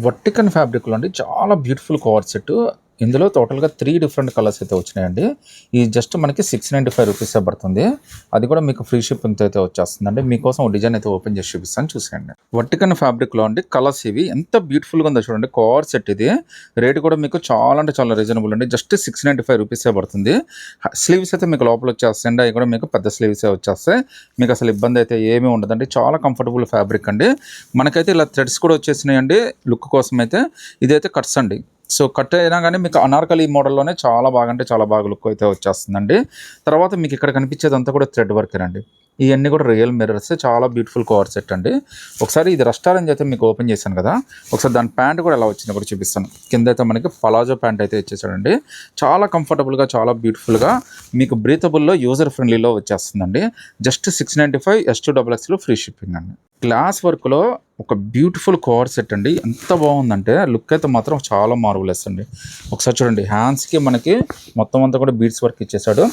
వర్టికన్ ఫ్యాబ్రిక్‌లో అండి చాలా బ్యూటిఫుల్ కవర్ సెట్. ఇందులో టోటల్‌గా 3 డిఫరెంట్ కలర్స్ అయితే వచ్చినాయండి. ఇది జస్ట్ మనకి రూ. 695 పడుతుంది. అది కూడా మీకు ఫ్రీ షిప్పింగ్‌తో అయితే వచ్చేస్తుందండి. మీకోసం ఒక డిజైన్ అయితే ఓపెన్ చేసి చూపిస్తాను చూసేయండి. వర్టికన్ ఫ్యాబ్రిక్‌లో అండి కలర్స్ ఇవి ఎంత బ్యూటిఫుల్‌గా ఉందో చూడండి. కవర్ సెట్ ఇది. రేట్ కూడా మీకు చాలా అంటే చాలా రీజనబుల్ అండి. జస్ట్ రూ. 695 పడుతుంది. స్లీవ్స్ అయితే మీకు లోపల వచ్చేస్తాయండి. అవి కూడా మీకు పెద్ద స్లీవ్సే వచ్చేస్తాయి. మీకు అసలు ఇబ్బంది అయితే ఏమీ ఉండదండి. చాలా కంఫర్టబుల్ ఫ్యాబ్రిక్ అండి. మనకైతే ఇలా థ్రెడ్స్ కూడా వచ్చేసినాయండి లుక్ కోసం అయితే. ఇదైతే కట్స్ అండి. సో కట్ అయినా కానీ మీకు అనార్కలి మోడల్లోనే చాలా బాగా అంటే చాలా బాగా లుక్ అయితే వచ్చేస్తుందండి. తర్వాత మీకు ఇక్కడ కనిపించేదంతా కూడా థ్రెడ్ వర్కేనండి. ఇవన్నీ కూడా రియల్ మిర్రర్స్, చాలా బ్యూటిఫుల్ కవర్ సెట్ అండి. ఒకసారి ఇది రెస్టారెంట్ అయితే మీకు ఓపెన్ చేశాను కదా, ఒకసారి దాని ప్యాంట్ కూడా ఎలా వచ్చిందో కూడా చూపిస్తాను. కింద అయితే మనకి పలాజో ప్యాంట్ అయితే ఇచ్చేసాడండి. చాలా కంఫర్టబుల్గా, చాలా బ్యూటిఫుల్గా, మీకు బ్రీతబుల్లో, యూజర్ ఫ్రెండ్లీలో వచ్చేస్తుందండి. జస్ట్ 695 S2XX ఫ్రీ షిప్పింగ్ అండి. గ్లాస్ వర్క్లో ఒక బ్యూటిఫుల్ కవర్ సెట్ అండి. ఎంత బాగుందంటే లుక్ అయితే మాత్రం చాలా మార్వలెస్ అండి. ఒకసారి చూడండి, హ్యాండ్స్కి మనకి మొత్తం అంతా కూడా బీడ్స్ వర్క్ ఇచ్చేసాడు.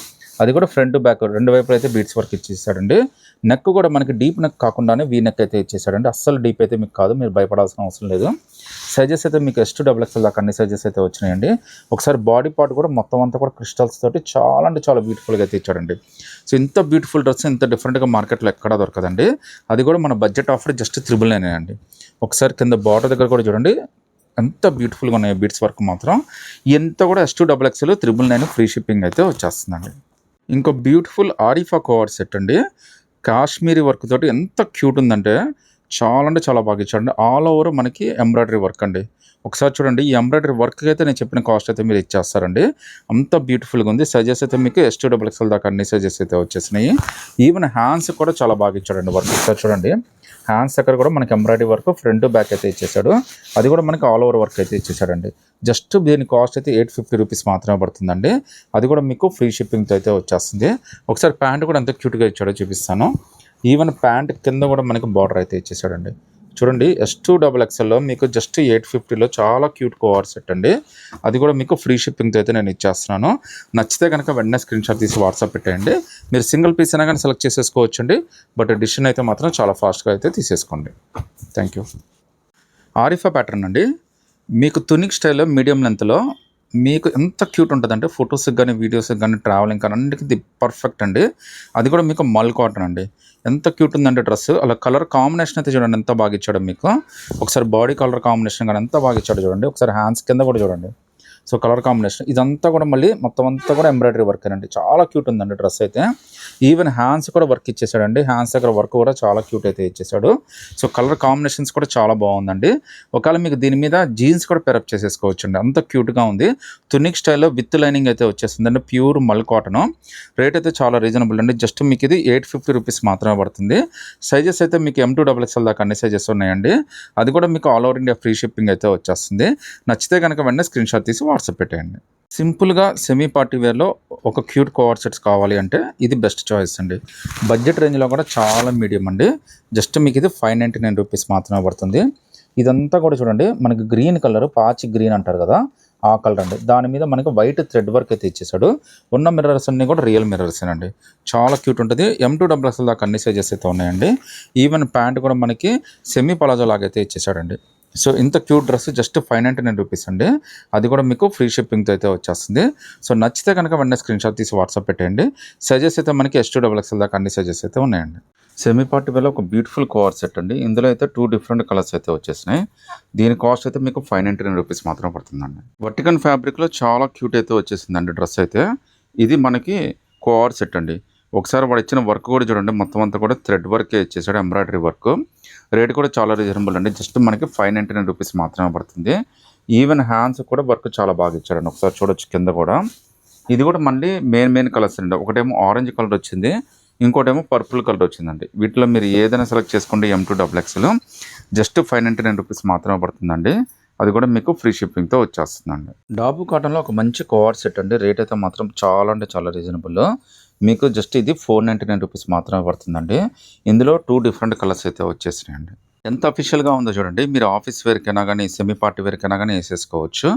అది కూడా ఫ్రంట్ బ్యాక్ రెండు వైపులు అయితే బీడ్స్ వర్క్ ఇచ్చేసాడండి. నెక్ కూడా మనకి డీప్ నెక్ కాకుండానే వీ నెక్ అయితే ఇచ్చేసాడండి. అస్సలు డీప్ అయితే మీకు కాదు, మీరు భయపడాల్సిన అవసరం లేదు. సైజెస్ అయితే మీకు S2XX దాకా అన్ని సైజెస్ అయితే వచ్చినాయండి. ఒకసారి బాడీ పార్ట్ కూడా మొత్తం అంతా కూడా క్రిస్టల్స్ తోటి చాలా అంటే చాలా బ్యూటిఫుల్గా అయితే ఇచ్చాడండి. సో ఇంత బ్యూటిఫుల్ డ్రెస్ ఇంత డిఫరెంట్గా మార్కెట్లో ఎక్కడా దొరకదండి. అది కూడా మన బడ్జెట్ ఆఫర్ జస్ట్ 999 అండి. ఒకసారి కింద బార్డర్ దగ్గర కూడా చూడండి ఎంత బ్యూటిఫుల్గా ఉన్నాయి బీడ్స్ వర్క్ మాత్రం. ఎంత కూడా S2XX 999 ఫ్రీ షిప్పింగ్ అయితే వచ్చేస్తుందండి. ఇంకో బ్యూటిఫుల్ ఆరిఫా కవర్ సెట్ అండి. కాశ్మీరీ వర్క్ తోటి ఎంత క్యూట్ ఉందంటే చాలా అంటే చాలా బాగా ఇచ్చాడండి. ఆల్ ఓవర్ మనకి ఎంబ్రాయిడరీ వర్క్ అండి. ఒకసారి చూడండి, ఈ ఎంబ్రాయిడరీ వర్క్కి అయితే నేను చెప్పిన కాస్ట్ అయితే మీరు ఇచ్చేస్తారండి. అంత బ్యూటిఫుల్గా ఉంది. సైజెస్ అయితే మీకు S2XX దాకా అన్ని సైజెస్ అయితే వచ్చేసినాయి. ఈవెన్ హ్యాండ్స్ కూడా చాలా బాగా ఇచ్చాడండి వర్క్. ఒకసారి చూడండి, హ్యాండ్స్ దగ్గర కూడా మనకి ఎంబ్రాయిడరీ వర్క్ ఫ్రంట్ బ్యాక్ అయితే ఇచ్చేసాడు. అది కూడా మనకి ఆల్ ఓవర్ వర్క్ అయితే ఇచ్చేసాడండి. జస్ట్ దీని కాస్ట్ అయితే ₹850 మాత్రమే పడుతుందండి. అది కూడా మీకు ఫ్రీ షిప్పింగ్తో అయితే వచ్చేస్తుంది. ఒకసారి ప్యాంట్ కూడా ఎంత క్యూట్గా ఇచ్చాడో చూపిస్తాను. ఈవెన్ ప్యాంట్ కింద కూడా మనకి బార్డర్ అయితే ఇచ్చేసాడండి. చూడండి, S2XX మీకు జస్ట్ 850లో చాలా క్యూట్ కవర్ సెట్ అండి. అది కూడా మీకు ఫ్రీ షిప్పింగ్తో అయితే నేను ఇచ్చేస్తున్నాను. నచ్చితే కనుక వెంటనే స్క్రీన్ షాట్ తీసి వాట్సాప్ పెట్టేయండి. మీరు సింగిల్ పీస్ అయినా కానీ సెలెక్ట్ చేసేసుకోవచ్చండి. బట్ డిసిషన్ అయితే మాత్రం చాలా ఫాస్ట్గా అయితే తీసేసుకోండి. Thank you. ఆరిఫా ప్యాటర్న్ అండి. మీకు తునిక్ స్టైల్లో మీడియం లెంత్లో మీకు ఎంత క్యూట్ ఉంటుందంటే ఫొటోస్కి కానీ, వీడియోస్కి కానీ, ట్రావెలింగ్ కానీ అన్నిటికీ పర్ఫెక్ట్ అండి. అది కూడా మీకు మల్ కాటన్ అండి. ఎంత క్యూట్ ఉందంటే డ్రెస్. అలా కలర్ కాంబినేషన్ అయితే చూడండి ఎంత బాగా ఇచ్చాడు మీకు. ఒకసారి బాడీ కలర్ కాంబినేషన్ కానీ ఎంత బాగా ఇచ్చాడు చూడండి. ఒకసారి హ్యాండ్స్ కింద కూడా చూడండి. సో కలర్ కాంబినేషన్ ఇదంతా కూడా మళ్ళీ మొత్తం అంతా కూడా ఎంబ్రాయిడరీ వర్క్ అండి. చాలా క్యూట్ ఉందండి డ్రెస్ అయితే. ఈవెన్ హ్యాండ్స్ కూడా వర్క్ ఇచ్చేసాడండి. హ్యాండ్స్ దగ్గర వర్క్ కూడా చాలా క్యూట్ అయితే ఇచ్చేసాడు. సో కలర్ కాంబినేషన్స్ కూడా చాలా బాగుందండి. ఒకవేళ మీకు దీని మీద జీన్స్ కూడా పెరప్ చేసేసుకోవచ్చు అండి. అంత క్యూట్గా ఉంది. తునిక్ స్టైల్లో విత్ లైనింగ్ అయితే వచ్చేసిందండి. ప్యూర్ మల్ కాటన్. రేట్ అయితే చాలా రీజనబుల్ అండి. జస్ట్ మీకు ఇది ₹850 మాత్రమే పడుతుంది. సైజెస్ అయితే మీకు M2XX దాకా అన్ని సైజెస్ ఉన్నాయండి. అది కూడా మీకు all over India free shipping అయితే వచ్చేస్తుంది. నచ్చితే కనుక వెంటనే స్క్రీన్ షాట్ తీసి వాట్సాప్ పెట్టేయండి. సింపుల్గా సెమీ పార్టీ వేర్లో ఒక క్యూట్ కవర్ సెట్స్ కావాలి అంటే ఇది బెస్ట్ చాయిస్ అండి. బడ్జెట్ రేంజ్లో కూడా చాలా మీడియం అండి. జస్ట్ మీకు ఇది ₹599 మాత్రమే పడుతుంది. ఇదంతా కూడా చూడండి, మనకి గ్రీన్ కలర్, పాచి గ్రీన్ అంటారు కదా, ఆ కలర్ అండి. దాని మీద మనకి వైట్ థ్రెడ్ వర్క్ అయితే ఇచ్చేసాడు. ఉన్న మిర్రర్స్ అన్నీ కూడా రియల్ మిర్రర్స్ అండి. చాలా క్యూట్ ఉంటుంది. M2XX దాకా అన్ని సైజెస్ అయితే ఉన్నాయండి. ఈవెన్ ప్యాంట్ కూడా మనకి సెమీ పలాజో లాగైతే ఇచ్చేసాడండి. సో ఇంత క్యూట్ డ్రెస్ జస్ట్ ₹599 అండి. అది కూడా మీకు ఫ్రీ షిప్పింగ్తో అయితే వచ్చేస్తుంది. సో నచ్చితే కనుక వెంటనే స్క్రీన్ షాట్ తీసి వాట్సాప్ పెట్టేయండి. సైజెస్ అయితే మనకి S2XX దాకా అన్ని సైజెస్ అయితే ఉన్నాయండి. సెమీ పార్టీ వేర్లో ఒక బ్యూటిఫుల్ కవర్ సెట్ అండి. ఇందులో అయితే 2 డిఫరెంట్ కలర్స్ అయితే వచ్చేసినాయి. దీని కాస్ట్ అయితే మీకు ₹599 మాత్రమే పడుతుందండి. వర్టికన్ ఫ్యాబ్రిక్లో చాలా క్యూట్ అయితే వచ్చేసిందండి డ్రెస్ అయితే. ఇది మనకి కవర్ సెట్ అండి. ఒకసారి వాడు ఇచ్చిన వర్క్ కూడా చూడండి, మొత్తం అంతా కూడా థ్రెడ్ వర్కే ఇచ్చేసాడు, ఎంబ్రాయిడరీ వర్క్. రేట్ కూడా చాలా రీజనబుల్ అండి. జస్ట్ మనకి ₹599 మాత్రమే పడుతుంది. ఈవెన్ హ్యాండ్స్ కూడా వర్క్ చాలా బాగా ఇచ్చాడండి. ఒకసారి చూడొచ్చు కింద కూడా. ఇది కూడా మళ్ళీ మెయిన్ కలర్స్ అండి. ఒకటేమో ఆరెంజ్ కలర్ వచ్చింది, ఇంకోటేమో పర్పుల్ కలర్ వచ్చిందండి. వీటిలో మీరు ఏదైనా సెలెక్ట్ చేసుకోండి. M2XX జస్ట్ ₹599 మాత్రమే పడుతుందండి. అది కూడా మీకు ఫ్రీ షిప్పింగ్తో వచ్చేస్తుందండి. డాబు కాటన్లో ఒక మంచి కవర్ సెట్ అండి. రేట్ అయితే మాత్రం చాలా అంటే చాలా రీజనబుల్. మీకు జస్ట్ ఇది ₹499 మాత్రమే పడుతుందండి. ఇందులో 2 డిఫరెంట్ కలర్స్ అయితే వచ్చేసినాయండి. ఎంత అఫీషియల్‌గా ఉందో చూడండి. మీరు ఆఫీస్ వేర్‌కైనా గానీ, సెమీ పార్టీ వేర్‌కైనా గానీ ఏసేసుకోవచ్చు.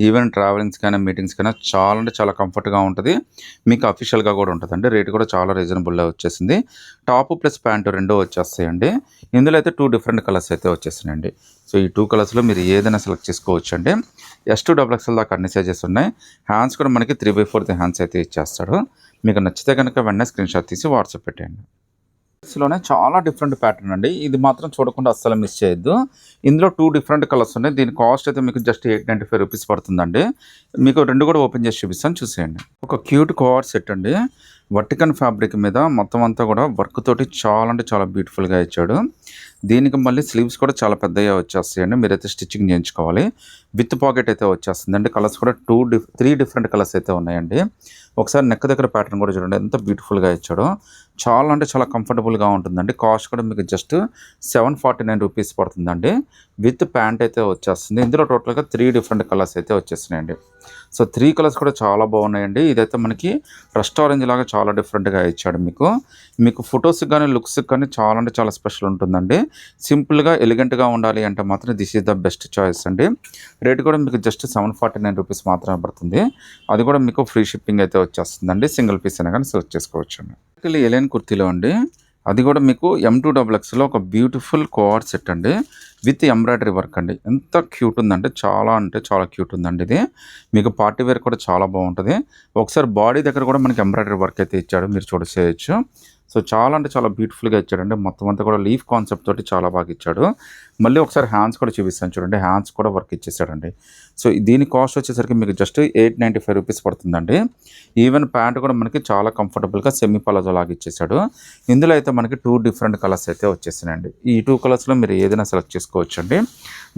ఈవెన్ ట్రావెలింగ్స్‌కైనా, మీటింగ్స్‌కైనా చాలా అంటే చాలా కంఫర్ట్‌గా ఉంటది. మీకు అఫీషియల్‌గా గూడా ఉంటదండి. రేట్ కూడా చాలా రీజనబుల్‌లో వచ్చేసింది. టాపు ప్లస్ ప్యాంటు 2 వచ్చేస్తాయండి. ఇందులో అయితే 2 డిఫరెంట్ కలర్స్ అయితే వచ్చేసినాయండి. సో, ఈ 2 కలర్స్‌లో మీరు ఏదైనా సెలెక్ట్ చేసుకోవచ్చండి. ఎస్ టు డబుల్ ఎక్స్ఎల్ దాకా అన్ని సైజెస్ ఉన్నాయి. హ్యాండ్స్ కూడా మనకి 3/4 హ్యాండ్స్ అయితే ఇచ్చేస్తాడు. మీకు నచ్చితే గనక వెంటనే స్క్రీన్‌షాట్ తీసి వాట్సాప్ పెట్టేయండి. లోనే చాలా డిఫరెంట్ ప్యాటర్న్ అండి. ఇది మాత్రం చూడకుండా అస్సలు మిస్ చేయొద్దు. ఇందులో 2 డిఫరెంట్ కలర్స్ ఉన్నాయి. దీని కాస్ట్ అయితే మీకు జస్ట్ రూ. 895 పడుతుందండి. మీకు 2 కూడా ఓపెన్ చేసి చూపిస్తాను చూసేయండి. ఒక క్యూట్ కోఆర్డ్ సెట్ అండి. వర్టికన్ ఫ్యాబ్రిక్ మీద మొత్తం అంతా కూడా వర్క్ తోటి చాలా అంటే చాలా బ్యూటిఫుల్‌గా ఇచ్చాడు. దీనికి మళ్ళీ స్లీవ్స్ కూడా చాలా పెద్దగా వచ్చేస్తాయండి. మీరైతే స్టిచ్చింగ్ చేయించుకోవాలి. విత్ పాకెట్ అయితే వచ్చేస్తుందండి. కలర్స్ కూడా 3 డిఫరెంట్ కలర్స్ అయితే ఉన్నాయండి. ఒకసారి నెక్ దగ్గర ప్యాటర్న్ కూడా చూడండి ఎంత బ్యూటిఫుల్‌గా ఇచ్చాడో. చాలా అంటే చాలా కంఫర్టబుల్‌గా ఉంటుందండి. కాస్ట్ కూడా మీకు జస్ట్ రూ. 749 పడుతుందండి. విత్ ప్యాంట్ అయితే వచ్చేస్తుంది. ఇందులో టోటల్‌గా 3 డిఫరెంట్ కలర్స్ అయితే వచ్చేసినాయండి. సో, 3 కలర్స్ కూడా చాలా బాగున్నాయండి. ఇదైతే మనకి రస్ట్ ఆరెంజ్ లాగా చాలా డిఫరెంట్‌గా ఇచ్చాడు మీకు. మీకు ఫోటోస్‌కి గానీ, లుక్స్‌కి కానీ చాలా అంటే చాలా స్పెషల్ ఉంటుందండి. సింపుల్‌గా, ఎలిగెంట్‌గా ఉండాలి అంటే మాత్రం this is the best choice అండి. రేట్ కూడా మీకు జస్ట్ రూ. 749 మాత్రమే పడుతుంది. అది కూడా మీకు ఫ్రీ షిప్పింగ్ అయితే వచ్చేస్తుందండి. సింగిల్ పీస్ అయినా కానీ సెలెక్ట్ చేసుకోవచ్చండి. ఎలైన్ కుర్తీలో అండి. అది కూడా మీకు M2 XXలో ఒక బ్యూటిఫుల్ కోఆర్డ్ సెట్ అండి. విత్ ఎంబ్రాయిడరీ వర్క్ అండి. ఎంత క్యూట్ ఉందంటే చాలా అంటే చాలా క్యూట్ ఉందండి ఇది. మీకు పార్టీ వేర్ కూడా చాలా బాగుంటది. ఒకసారి బాడీ దగ్గర కూడా మనకి ఎంబ్రాయిడరీ వర్క్ అయితే ఇచ్చాడు. మీరు చూసేయొచ్చు. సో, చాలా అంటే చాలా బ్యూటిఫుల్‌గా ఇచ్చాడండి. మొత్తం అంతా కూడా లీఫ్ కాన్సెప్ట్ తోటి చాలా బాగా ఇచ్చాడు. మళ్ళీ ఒకసారి హ్యాండ్స్ కూడా చూపిస్తాను చూడండి. హ్యాండ్స్ కూడా వర్క్ ఇచ్చేసాడండి. సో, దీని కాస్ట్ వచ్చేసరికి మీకు జస్ట్ రూ. 895 పడుతుందండి. ఈవెన్ ప్యాంట్ కూడా మనకి చాలా కంఫర్టబుల్‌గా సెమీ పలాజో లాగా ఇచ్చేసాడు. ఇందులో అయితే మనకి 2 డిఫరెంట్ కలర్స్ అయితే వచ్చేసినాయండి. ఈ 2 కలర్స్‌లో మీరు ఏదైనా సెలెక్ట్ చేసుకోవచ్చండి.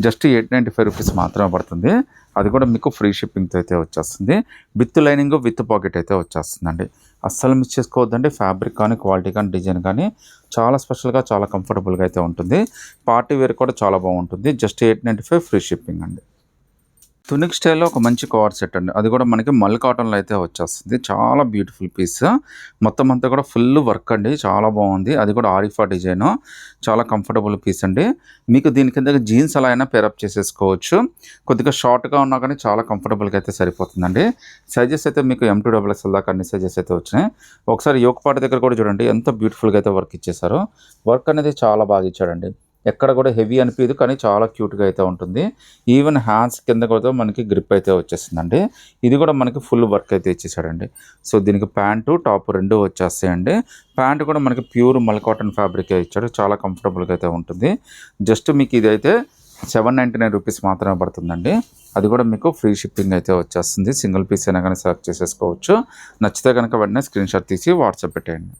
జస్ట్ రూ. 895 మాత్రమే పడుతుంది. అది కూడా మీకు ఫ్రీ షిప్పింగ్‌తో అయితే వచ్చేస్తుంది. విత్ లైనింగ్, విత్ పాకెట్ అయితే వచ్చేస్తుందండి. అస్సలు మిస్ చేసుకోవద్దండి. ఫ్యాబ్రిక్ కానీ, క్వాలిటీ కానీ, డిజైన్ కానీ చాలా స్పెషల్‌గా, చాలా కంఫర్టబుల్‌గా అయితే ఉంటుంది. పార్టీ వేర్ కూడా చాలా బాగుంటుంది. జస్ట్ 895 ఫ్రీ షిప్పింగ్ అండి. తునిక్ స్టైల్‌లో ఒక మంచి కోఆర్డ్ సెట్ అండి. అది కూడా మనకి మల్ కాటన్‌లో అయితే వచ్చేస్తుంది. చాలా బ్యూటిఫుల్ పీస్. మొత్తం అంతా కూడా ఫుల్ వర్క్ అండి. చాలా బాగుంది. అది కూడా ఆరిఫా డిజైను. చాలా కంఫర్టబుల్ పీస్ అండి. మీకు దీని కింద జీన్స్ అలా అయినా పేరప్ చేసేసుకోవచ్చు. కొద్దిగా షార్ట్‌గా ఉన్నా కానీ చాలా కంఫర్టబుల్‌గా అయితే సరిపోతుందండి. సైజెస్ అయితే మీకు M2 XXL దాకా అన్ని సైజెస్ అయితే వచ్చినాయి. ఒకసారి యోక్ పార్ట్ దగ్గర కూడా చూడండి ఎంత బ్యూటిఫుల్‌గా అయితే వర్క్ ఇచ్చేసారో. వర్క్ అనేది చాలా బాగా ఇచ్చాడండి. ఎక్కడ కూడా హెవీ అనిపియదు కానీ చాలా క్యూట్‌గా అయితే ఉంటుంది. ఈవెన్ హ్యాండ్స్ కింద కూడా మనకి గ్రిప్ అయితే వచ్చేసిందండి. ఇది కూడా మనకి ఫుల్ వర్క్ అయితే ఇచ్చేసాడండి. సో, దీనికి ప్యాంటు, టాప్ 2 వచ్చేస్తాయండి. ప్యాంట్ కూడా మనకి ప్యూర్ మల్ కాటన్ ఫ్యాబ్రికే ఇచ్చాడు. చాలా కంఫర్టబుల్‌గా అయితే ఉంటుంది. జస్ట్ మీకు ఇదైతే రూ. 799 మాత్రమే పడుతుందండి. అది కూడా మీకు ఫ్రీ షిప్పింగ్ అయితే వచ్చేస్తుంది. సింగిల్ పీస్ అయినా కానీ సెలెక్ట్ చేసేసుకోవచ్చు. నచ్చితే కనుక వెంటనే స్క్రీన్‌షాట్ తీసి వాట్సాప్ పెట్టేయండి.